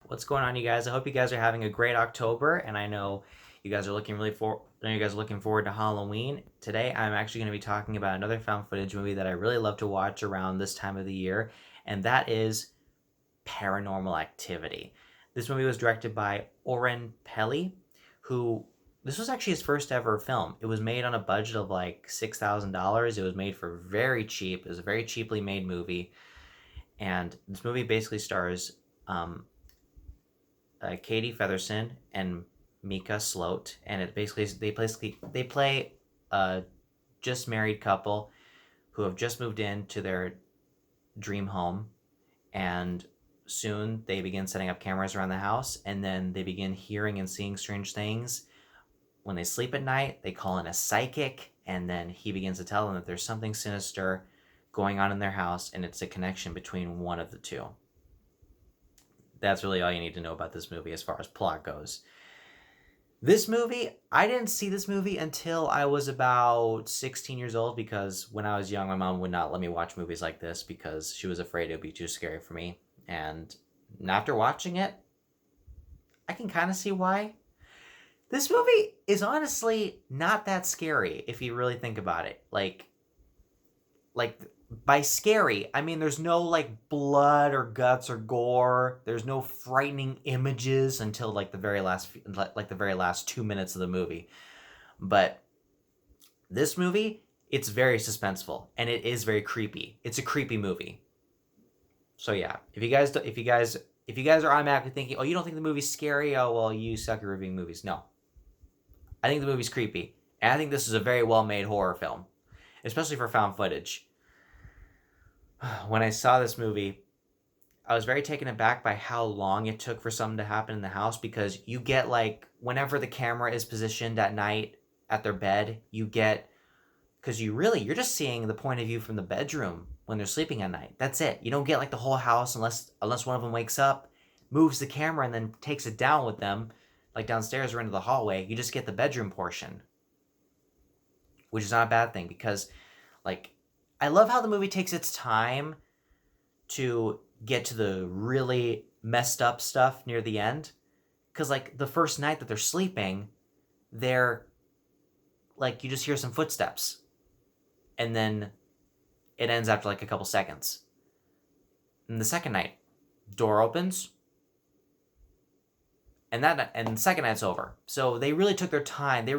What's going on, you guys? I hope you guys are having a great October, and I know you guys are looking forward to Halloween. Today, I'm actually going to be talking about another found footage movie that I really love to watch around this time of the year, and that is Paranormal Activity. This movie was directed by Owen Peli, who this was actually his first ever film. It was made on a budget of like $6,000. It was made for very cheap. It was a very cheaply made movie, and this movie basically stars um, Katie Featherson and Micah Sloat, and it basically they play a just married couple who have just moved into their dream home, and soon they begin setting up cameras around the house, and then they begin hearing and seeing strange things. When they sleep at night, they call in a psychic, and then he begins to tell them that there's something sinister going on in their house, and it's a connection between one of the two. That's really all you need to know about this movie as far as plot goes. This movie, I didn't see this movie until I was about 16 years old because when I was young, my mom would not let me watch movies like this because she was afraid it would be too scary for me. And after watching it, I can kind of see why. This movie is honestly not that scary if you really think about it. Like by scary, I mean there's no like blood or guts or gore. There's no frightening images until like the very last 2 minutes of the movie. But this movie, it's very suspenseful and it is very creepy. It's a creepy movie. So yeah, if you guys are automatically thinking, "Oh, you don't think the movie's scary? Oh, well, you suck at reviewing movies." No. I think the movie's creepy. And I think this is a very well-made horror film, especially for found footage. When I saw this movie, I was very taken aback by how long it took for something to happen in the house because you get like whenever the camera is positioned at night at their bed, you get because you're just seeing the point of view from the bedroom when they're sleeping at night. That's it. You don't get like the whole house unless one of them wakes up, moves the camera and then takes it down with them like downstairs or into the hallway. You just get the bedroom portion, which is not a bad thing because like I love how the movie takes its time to get to the really messed up stuff near the end. Because, like, the first night that they're sleeping, they're, like, you just hear some footsteps. And then it ends after, like, a couple seconds. And the second night, door opens. And the second night's over. So they really took their time.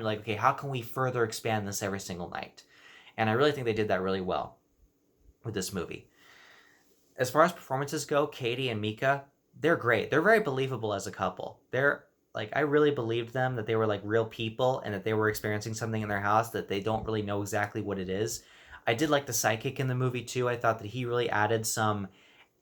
Like, okay, how can we further expand this every single night? And I really think they did that really well with this movie. As far as performances go, Katie and Micah, they're great. They're very believable as a couple. They're like I really believed them that they were like real people and that they were experiencing something in their house that they don't really know exactly what it is. I did like the psychic in the movie too. I thought that he really added some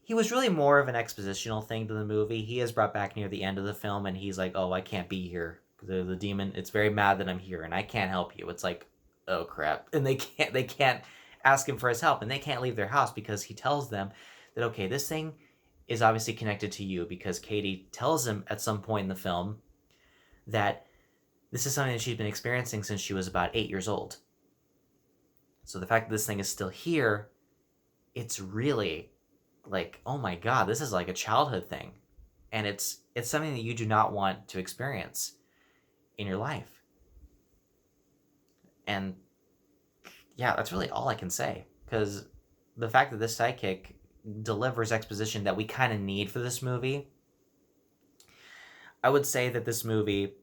he was really more of an expositional thing to the movie. He is brought back near the end of the film and he's like, "Oh, I can't be here. The demon, it's very mad that I'm here and I can't help you." It's like, "Oh crap." And they can't ask him for his help and they can't leave their house because he tells them that okay, this thing is obviously connected to you because Katie tells him at some point in the film that this is something that she's been experiencing since she was about 8 years old. So the fact that this thing is still here, it's really like, oh my god, this is like a childhood thing. And it's something that you do not want to experience in your life. And yeah, that's really all I can say. Because the fact that this psychic delivers exposition that we kind of need for this movie, I would say that this movie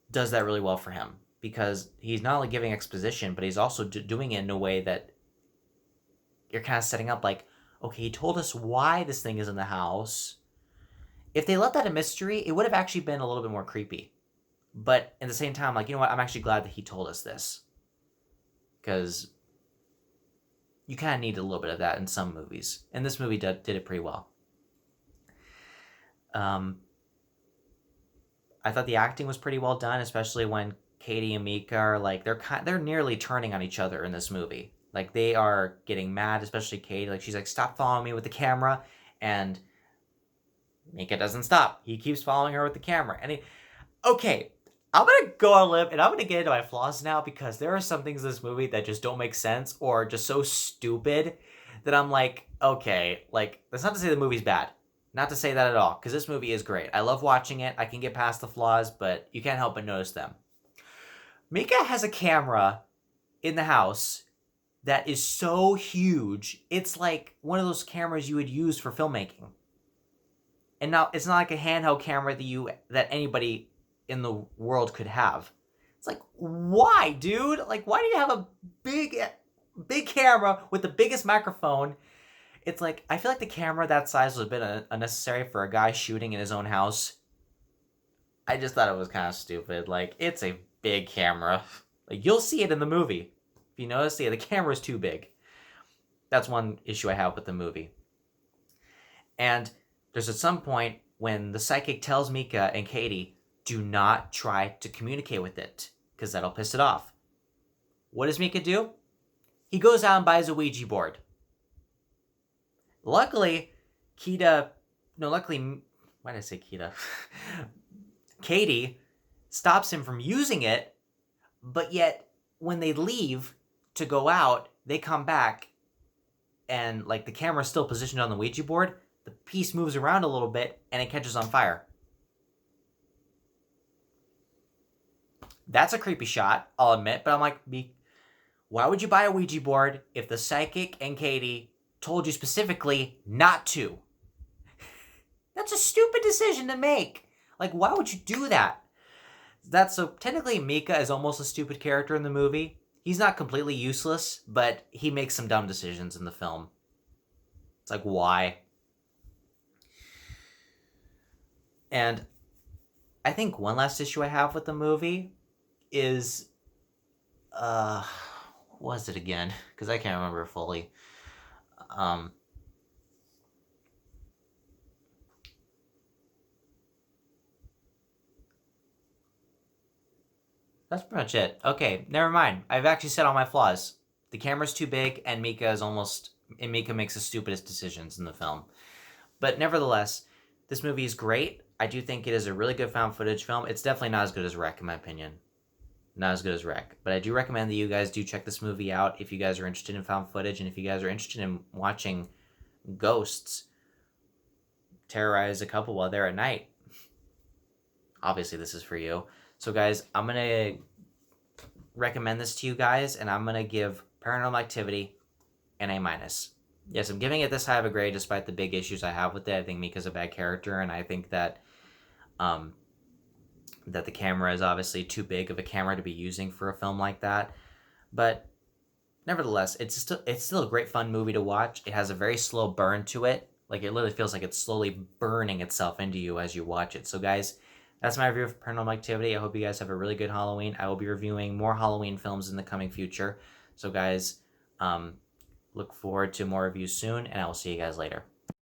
does that really well for him because he's not only giving exposition, but he's also doing it in a way that you're kind of setting up like, okay, he told us why this thing is in the house. If they left that a mystery, it would have actually been a little bit more creepy. But at the same time, like, you know what? I'm actually glad that he told us this because you kind of need a little bit of that in some movies. And this movie did it pretty well. I thought the acting was pretty well done, especially when Katie and Micah are like, they're nearly turning on each other in this movie. Like, they are getting mad, especially Katie. Like, she's like, "Stop following me with the camera." And Micah doesn't stop. He keeps following her with the camera. Okay, I'm going to go on a limb and I'm going to get into my flaws now because there are some things in this movie that just don't make sense or just so stupid that I'm like, okay, like, that's not to say the movie's bad. Not to say that at all, because this movie is great. I love watching it. I can get past the flaws, but you can't help but notice them. Micah has a camera in the house that is so huge. It's like one of those cameras you would use for filmmaking. And now it's not like a handheld camera that anybody in the world could have. It's like, why, dude? Like, why do you have a big camera with the biggest microphone? It's like, I feel like the camera that size was a bit unnecessary for a guy shooting in his own house. I just thought it was kind of stupid. Like, it's a big camera. Like, you'll see it in the movie. If you notice, yeah, the camera's too big. That's one issue I have with the movie. And there's at some point when the psychic tells Micah and Katie, do not try to communicate with it, because that'll piss it off. What does Micah do? He goes out and buys a Ouija board. Luckily, why did I say Kita? Katie stops him from using it, but yet when they leave to go out, they come back and like the camera's still positioned on the Ouija board, the piece moves around a little bit and it catches on fire. That's a creepy shot, I'll admit, but I'm like, why would you buy a Ouija board if the psychic and Katie told you specifically not to? That's a stupid decision to make. Like, why would you do that? So technically Micah is almost a stupid character in the movie. He's not completely useless, but he makes some dumb decisions in the film. It's like, why? And I think one last issue I have with the movie is, what was it again? Because I can't remember fully. That's pretty much it. Okay, never mind. I've actually said all my flaws. The camera's too big, and Micah makes the stupidest decisions in the film. But nevertheless, this movie is great. I do think it is a really good found footage film. It's definitely not as good as Wreck, in my opinion. Not as good as Wreck. But I do recommend that you guys do check this movie out if you guys are interested in found footage, and if you guys are interested in watching ghosts terrorize a couple while they're at night. Obviously, this is for you. So, guys, I'm going to recommend this to you guys, and I'm going to give Paranormal Activity an A-. Yes, I'm giving it this high of a grade despite the big issues I have with it. I think Micah's a bad character, and I think that that the camera is obviously too big of a camera to be using for a film like that. But nevertheless, it's still a great fun movie to watch. It has a very slow burn to it. Like, it literally feels like it's slowly burning itself into you as you watch it. So, guys, that's my review of Paranormal Activity. I hope you guys have a really good Halloween. I will be reviewing more Halloween films in the coming future. So, guys, look forward to more reviews soon, and I will see you guys later.